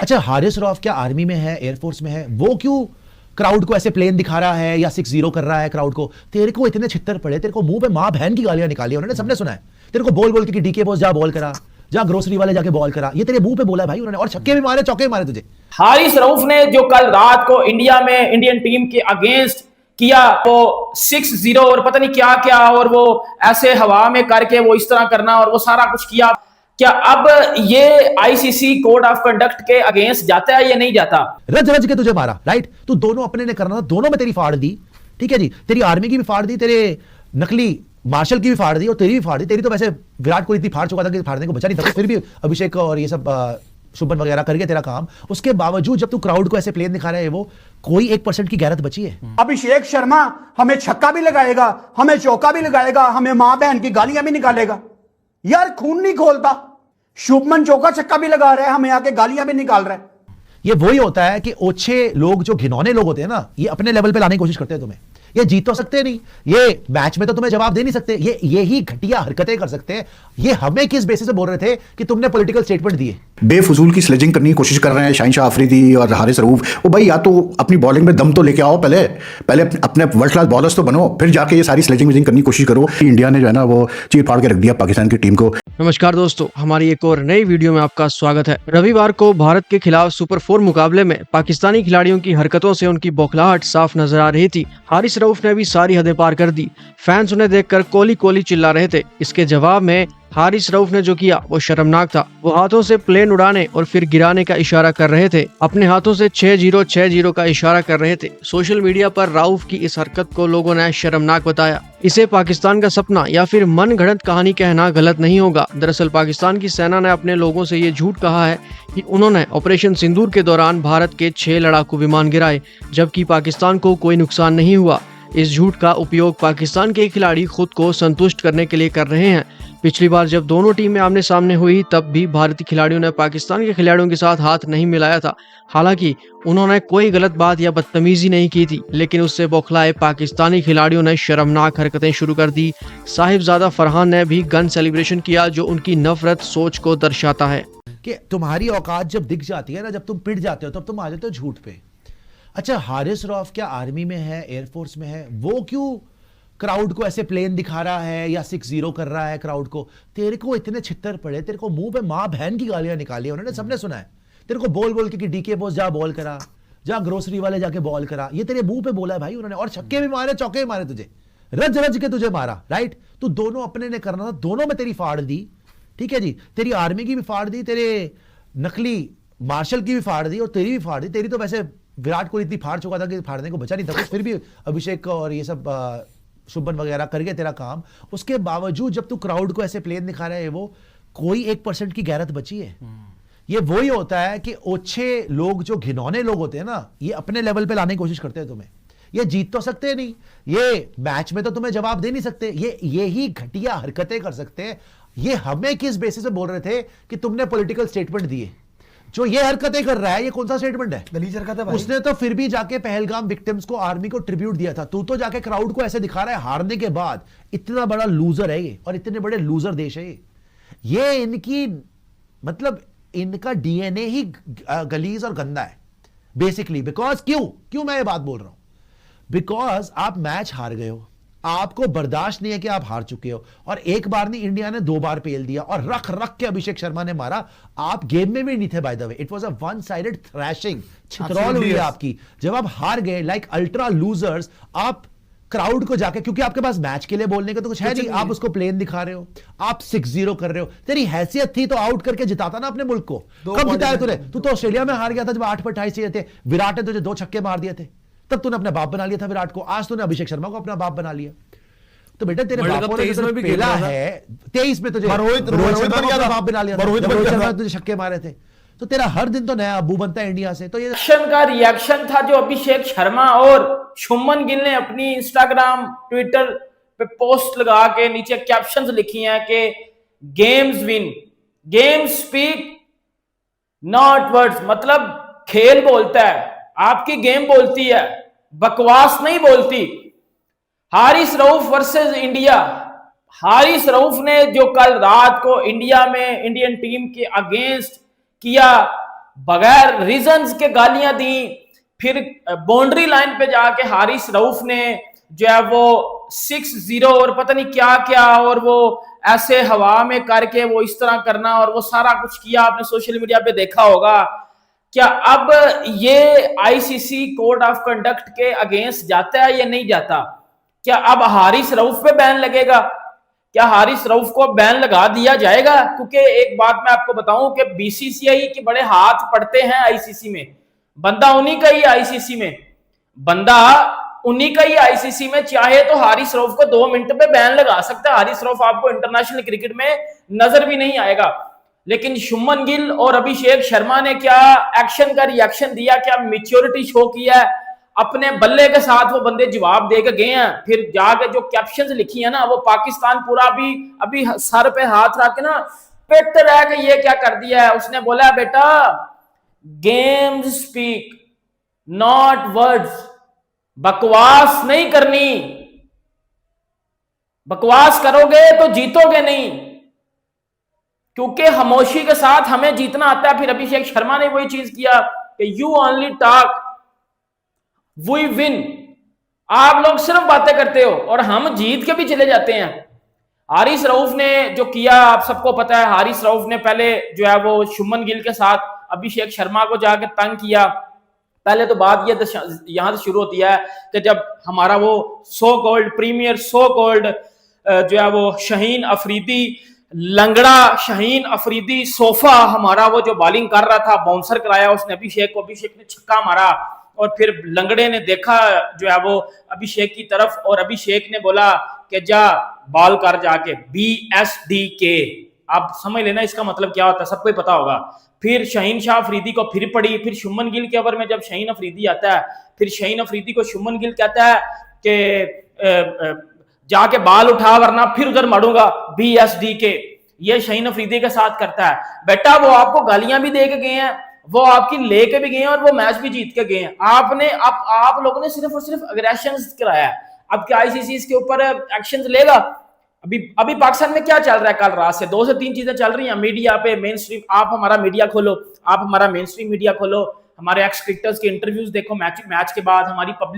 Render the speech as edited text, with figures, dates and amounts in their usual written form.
अच्छा, हारिस रऊफ क्या आर्मी में है, एयरफोर्स में है, वो क्यों क्राउड को ऐसे प्लेन दिखा रहा है या 6-0 कर रहा है क्राउड को? तेरे को इतने छित्तर पड़े, तेरे को मुंह पे माँ बहन की गालियां निकाली उन्होंने, सबने सुना है। तेरे को बोल बोल के कि डीके बॉस जा बॉल करा, जा ग्रोसरी वाले जाके बॉल करा, ये तेरे मुंह पे बोला है भाई उन्होंने, और छक्के भी मारे, चौके भी मारे तुझे। हारिस रऊफ ने जो कल रात को इंडिया में इंडियन टीम के अगेंस्ट किया, वो 6-0 और पता नहीं क्या क्या, और वो ऐसे हवा में करके वो इस तरह करना और वो सारा कुछ किया, क्या अब ये आईसीसी कोड ऑफ कंडक्ट के अगेंस्ट जाता है या नहीं जाता? रज रज के तुझे मारा, राइट? तू दोनों अपने ने करना था, दोनों में तेरी फाड़ दी, ठीक है जी। तेरी आर्मी की भी फाड़ दी, तेरे नकली मार्शल की भी फाड़ दी और तेरी भी फाड़ दी। तेरी तो वैसे विराट कोहली इतनी फाड़ चुका था कि फाड़ने को बचा नहीं था, फिर भी अभिषेक और ये सब शुभमन वगैरह करके तेरा काम। उसके बावजूद जब तू क्राउड को ऐसे प्लेन दिखा रहा है, वो कोई 1% की गैरत बची है? अभिषेक शर्मा हमें छक्का भी लगाएगा, हमें चौका भी लगाएगा, हमें मां बहन की गालियां भी निकालेगा। यार खून नहीं खोलता। शुभमन चौका छक्का भी लगा रहा है, हमें आके गालियां भी निकाल रहा है। ये वही होता है कि ओछे लोग, जो घिनौने लोग होते हैं ना, ये अपने लेवल पे लाने की कोशिश करते हैं तुम्हें। ये जीत तो सकते नहीं, ये मैच में तो तुम्हें जवाब दे नहीं सकते, ये ही घटिया हरकतें कर सकते हैं। ये हमें किस बेसिस पे बोल रहे थे कि तुमने पॉलिटिकल स्टेटमेंट दिए? बेफजूल की स्लेजिंग करने की कोशिश कर रहे हैं शाहीन शाह अफरीदी और हारिस रऊफ। वो भाई या तो अपनी बॉलिंग में दम तो लेके आओ, पहले अपने वर्ल्ड क्लास बॉलर्स तो बनो, फिर जाके ये सारी स्लेजिंग करने की कोशिश करो। इंडिया ने जो है ना वो चीर फाड़ के रख दिया पाकिस्तान की टीम को। नमस्कार दोस्तों, हमारी एक और नई वीडियो में आपका स्वागत है। रविवार को भारत के खिलाफ सुपर 4 मुकाबले में पाकिस्तानी खिलाड़ियों की हरकतों से उनकी बौखलाहट साफ नजर आ रही थी। हारिस रऊफ ने भी सारी हदें पार कर दी। फैंस उन्हें देखकर कोहली कोहली चिल्ला रहे थे। इसके जवाब में हारिस रऊफ ने जो किया वो शर्मनाक था। वो हाथों से प्लेन उड़ाने और फिर गिराने का इशारा कर रहे थे। अपने हाथों से 6-0 का इशारा कर रहे थे। सोशल मीडिया पर रऊफ की इस हरकत को लोगों ने शर्मनाक बताया। इसे पाकिस्तान का सपना या फिर मन गढ़ंत कहानी कहना गलत नहीं होगा। दरअसल पाकिस्तान की सेना ने अपने लोगों से ये झूठ कहा है कि उन्होंने ऑपरेशन सिंदूर के दौरान भारत के 6 लड़ाकू विमान गिराए, जबकि पाकिस्तान को कोई नुकसान नहीं हुआ। इस झूठ का उपयोग पाकिस्तान के खिलाड़ी खुद को संतुष्ट करने के लिए कर रहे हैं। पिछली बार जब दोनों टीमें आमने सामने हुई, तब भी भारतीय खिलाड़ियों ने पाकिस्तान के खिलाड़ियों के साथ हाथ नहीं मिलाया था। हालांकि उन्होंने कोई गलत बात या बदतमीजी नहीं की थी, लेकिन उससे बौखलाए पाकिस्तानी खिलाड़ियों ने शर्मनाक हरकतें शुरू कर दी। साहिबजादा फरहान ने भी गन सेलिब्रेशन किया, जो उनकी नफरत सोच को दर्शाता है। कि तुम्हारी औकात जब दिख जाती है ना, जब तुम पिट जाते हो, तब तुम आ जाते हो झूठ पे। अच्छा, हारिस रऊफ क्या आर्मी में है, एयरफोर्स में है, वो क्यों क्राउड को ऐसे प्लेन दिखा रहा है या 6-0 कर रहा है क्राउड को? तेरे को इतने छित्तर पड़े, तेरे को मुंह पे माँ बहन की गालियां निकाली उन्होंने, सबने सुना है। तेरे को बोल बोल के कि डीके बॉस जा बॉल करा, जा ग्रोसरी वाले जाके बॉल करा, ये तेरे मुंह पे बोला है भाई उन्होंने, और छक्के भी मारे, चौके भी मारे तुझे, रज रज के तुझे मारा, राइट? तू दोनों अपने ने करना था, दोनों में तेरी फाड़ दी, ठीक है जी। तेरी आर्मी की भी फाड़ दी, तेरे नकली मार्शल की भी फाड़ दी और तेरी भी फाड़ दी। तेरी तो वैसे विराट कोहली इतनी फाड़ चुका था कि फाड़ने को बचा नहीं था, फिर भी अभिषेक और ये सब शुभमन वगैरह करके तेरा काम। उसके बावजूद जब तू क्राउड को ऐसे प्लेन दिखा रहा है, वो कोई 1% की गैरत बची है? ये वही होता है कि ओछे लोग, जो घिनौने लोग होते हैं ना, ये अपने लेवल पे लाने की कोशिश करते हैं तुम्हें। ये जीत तो सकते नहीं, ये मैच में तो तुम्हें जवाब दे नहीं सकते, ये ही घटिया हरकतें कर सकते हैं। ये हमें किस बेसिस पे बोल रहे थे कि तुमने पॉलिटिकल स्टेटमेंट दिए? जो ये हरकतें कर रहा है, ये कौन सा स्टेटमेंट है? गलीज हरकत है भाई। उसने तो फिर भी जाके पहलगाम विक्टिम्स को, आर्मी को ट्रिब्यूट दिया था। तू तो जाके क्राउड को ऐसे दिखा रहा है हारने के बाद। इतना बड़ा लूजर है ये, और इतने बड़े लूजर देश है ये इनकी मतलब इनका डीएनए ही गलीज और गंदा है बेसिकली। बिकॉज क्यों मैं ये बात बोल रहा हूं? बिकॉज आप मैच हार गए हो, आपको बर्दाश्त नहीं है कि आप हार चुके हो, और एक बार नहीं, इंडिया ने 2 बार पेल दिया और रख रख के अभिषेक शर्मा ने मारा। आप गेम में भी नहीं थे by the way. It was a one sided thrashing, छितरौल हुई है आपकी। जब आप हार गए लाइक अल्ट्रा लूजर्स, आप क्राउड को जाके, क्योंकि आपके पास मैच के लिए बोलने का तो कुछ है नहीं, आप उसको प्लेन दिखा रहे हो, आप 6-0 कर रहे हो। तेरी हैसियत थी तो आउट करके जिताता ना अपने मुल्क को। कब जिताया तूने? तू तो ऑस्ट्रेलिया में हार गया था जब 8 पर 28 चाहिए थे। विराट ने तुझे 2 छक्के मार दिए थे, तब तूने अपना बाप बना लिया था विराट को। आज तूने अभिषेक शर्मा को अपना बाप बना लिया। तो बेटा तेरे बापों ने तो खेला है, 23 में तुझे रोहित शर्मा का बाप बना लिया था, रोहित शर्मा तुझे छक्के मारे थे। तो तेरा हर दिन तो नया अब्बू बनता है इंडिया से। तो ये का रिएक्शन था जो अभिषेक शर्मा और शुभमन गिल ने अपनी इंस्टाग्राम, ट्विटर पे पोस्ट लगा के नीचे कैप्शंस लिखी हैं कि games win, games speak not words. मतलब खेल बोलता है, आपकी गेम बोलती है, बकवास नहीं बोलती। Haris Rauf versus India. हारिस रऊफ ने जो कल रात को इंडिया में इंडियन टीम के अगेंस्ट किया, बगैर रीजंस के गालियां दी। फिर बाउंड्री लाइन पे जाके हारिस रऊफ ने जो है वो 6-0 और पता नहीं क्या क्या, और वो ऐसे हवा में करके वो इस तरह करना और वो सारा कुछ किया, आपने सोशल मीडिया पे देखा होगा। क्या अब ये आईसीसी कोड ऑफ कंडक्ट के अगेंस्ट जाता है या नहीं जाता? क्या अब हारिस रऊफ पे बैन लगेगा? क्या हारिस रऊफ को बैन लगा दिया जाएगा? क्योंकि एक बात मैं आपको बताऊं कि बीसीसीआई के बड़े हाथ पड़ते हैं आईसीसी में, बंदा उन्हीं का ही आईसीसी में, बंदा उन्हीं का ही आईसीसी में। चाहे तो हारिस रऊफ को 2 मिनट पे बैन लगा सकता है, हारिस रऊफ आपको इंटरनेशनल क्रिकेट में नजर भी नहीं आएगा। लेकिन शुभमन गिल और अभिषेक शर्मा ने क्या एक्शन का रिएक्शन दिया, क्या मैच्योरिटी शो किया है, अपने बल्ले के साथ वो बंदे जवाब दे के गए हैं। फिर जाके जो कैप्शंस लिखी है ना, वो पाकिस्तान पूरा भी अभी सर पे हाथ रख के ना पिट रहा है कि ये क्या कर दिया है। उसने बोला बेटा गेम्स स्पीक नॉट वर्ड्स, बकवास नहीं करनी, बकवास करोगे तो जीतोगे नहीं, क्योंकि खामोशी के साथ हमें जीतना आता है। फिर अभिषेक शर्मा ने वही चीज किया कि you only talk we win, आप लोग सिर्फ बातें करते हो और हम जीत के भी चले जाते हैं। हारिस रऊफ ने जो किया आप सबको पता है। हारिस रऊफ ने पहले जो है वो शुभमन गिल के साथ अभिषेक शर्मा को जाकर तंग किया। पहले तो बात ये यहां से शुरू होती है कि जब हमारा वो so called premier so called जो है वो शाहीन अफरीदी, लंगड़ा शाहीन अफरीदी सोफा हमारा वो जो बॉलिंग कर रहा था, बाउंसर कराया उसने अभिषेक को, अभिषेक ने छक्का मारा और फिर लंगड़े ने देखा जो है वो अभिषेक की तरफ और अभिषेक ने बोला कि जा बॉल कर जाके, BSDK। आप समझ लेना इसका मतलब क्या होता है, सबको पता होगा। फिर शाहीन शाह अफरीदी को फिर पड़ी, फिर शुभमन गिल के ओवर में जब शाहीन अफरीदी आता है, फिर शाहीन अफरीदी को शुभमन गिल कहता है कि जाके बाल उठा वरना फिर उधर मारूंगा, BSDK। ये शाहीन अफरीदी के साथ करता है। बेटा वो आपको गालियां भी दे के गए हैं, वो आपकी लेके भी गए हैं और वो मैच भी जीत के गए हैं। आपने आप लोगों ने सिर्फ और सिर्फ अग्रेशन कराया है। अब क्या आईसीसी इसके ऊपर एक्शन लेगा? अभी पाकिस्तान में क्या चल रहा है? कल रात से 2 से 3 चीजें चल रही हैं मीडिया पे, मेन स्ट्रीम। आप हमारा मीडिया खोलो, आप हमारा मेन स्ट्रीम मीडिया खोलो, हमारे एक्स क्रिकेटर्स के इंटरव्यूज देखो मैच के बाद, हमारी पब्लिक